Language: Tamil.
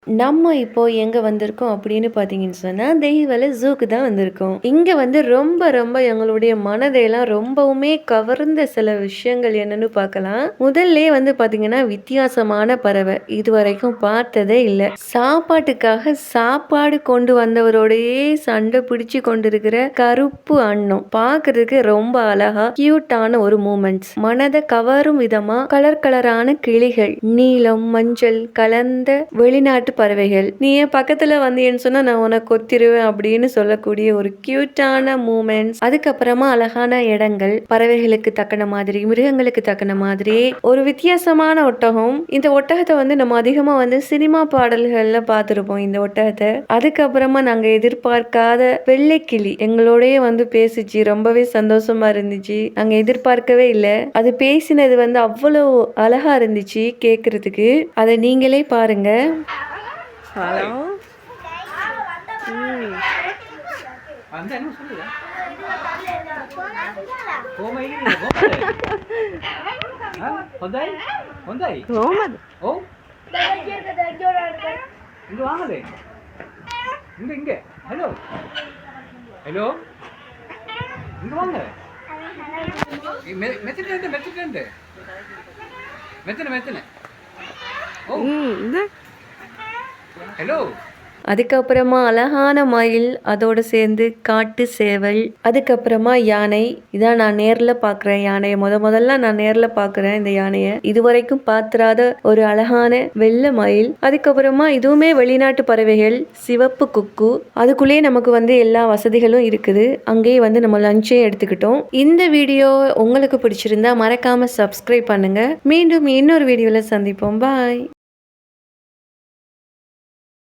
நம்ம இப்போ எங்க வந்திருக்கோம் அப்படின்னு பார்த்தீங்கன்னு சொன்னா, தெய்வல ஜூக்கு தான் வந்திருக்கோம். இங்க வந்து ரொம்ப ரொம்ப எங்களுடைய மனதையெல்லாம் ரொம்பவுமே கவர்ந்த சில விஷயங்கள் என்னன்னு பார்க்கலாம். முதல்லயே வந்து பார்த்தீங்கன்னா, வித்தியாசமான பறவை. இதுவரைக்கும் பார்த்ததே இல்ல. சாப்பாட்டுக்காக சாப்பாடு கொண்டு வந்தவரோடையே சண்டை பிடிச்சு கொண்டிருக்கிற கருப்பு அன்னம். பார்க்கறதுக்கு ரொம்ப அழகா கியூட்டான ஒரு மூமெண்ட்ஸ். மனதை கவரும் விதமா கலர் கலரான கிளிகள், நீலம், மஞ்சள் கலந்த வெளிநாட்டு பறவைகள். நீ என் பக்கத்துல வந்தீன்னு சொன்னா நான் உனக்கு கொத்திருவேன் அப்படின்னு சொல்லக்கூடிய ஒரு கியூட்டான மூமெண்ட்ஸ். அதுக்கப்புறமா அழகான இடங்கள், பறவைகளுக்கு தக்கன மாதிரி, மிருகங்களுக்கு தக்கன மாதிரி ஒரு வித்தியாசமான ஒட்டகம். இந்த ஒட்டகத்தை வந்து நம்ம அதிகமா வந்து சினிமா பாடல்கள்ல பார்த்திருப்போம் இந்த ஒட்டகத்தை. அதுக்கப்புறமா நாங்க எதிர்பார்க்காத வெள்ளைக்கிளி எங்களோடய வந்து பேசிச்சு. ரொம்பவே சந்தோஷமா இருந்துச்சு. நாங்க எதிர்பார்க்கவே இல்லை. அது பேசினது வந்து அவ்வளவு அழகா இருந்துச்சு கேட்கறதுக்கு. அதை நீங்களே பாருங்க. ஹலோ. அதுக்கப்புறமா அழகான மயில், அதோட சேர்ந்து காட்டு சேவல், அதுக்கப்புறமா யானை. இதான் நான் நேர்ல பாக்குறேன் யானையை. முதல்ல நான் நேர்ல பாக்குறேன் இந்த யானையை. இதுவரைக்கும் பாத்திராத ஒரு அழகான வெள்ளை மயில். அதுக்கப்புறமா இதுவுமே வெளிநாட்டு பறவைகள், சிவப்பு குக்கு. அதுக்குள்ளேயே நமக்கு வந்து எல்லா வசதிகளும் இருக்குது. அங்கேயே வந்து நம்ம லஞ்சே எடுத்துக்கிட்டோம். இந்த வீடியோ உங்களுக்கு பிடிச்சிருந்தா மறக்காம சப்ஸ்கிரைப் பண்ணுங்க. மீண்டும் இன்னொரு வீடியோல சந்திப்போம். பாய்.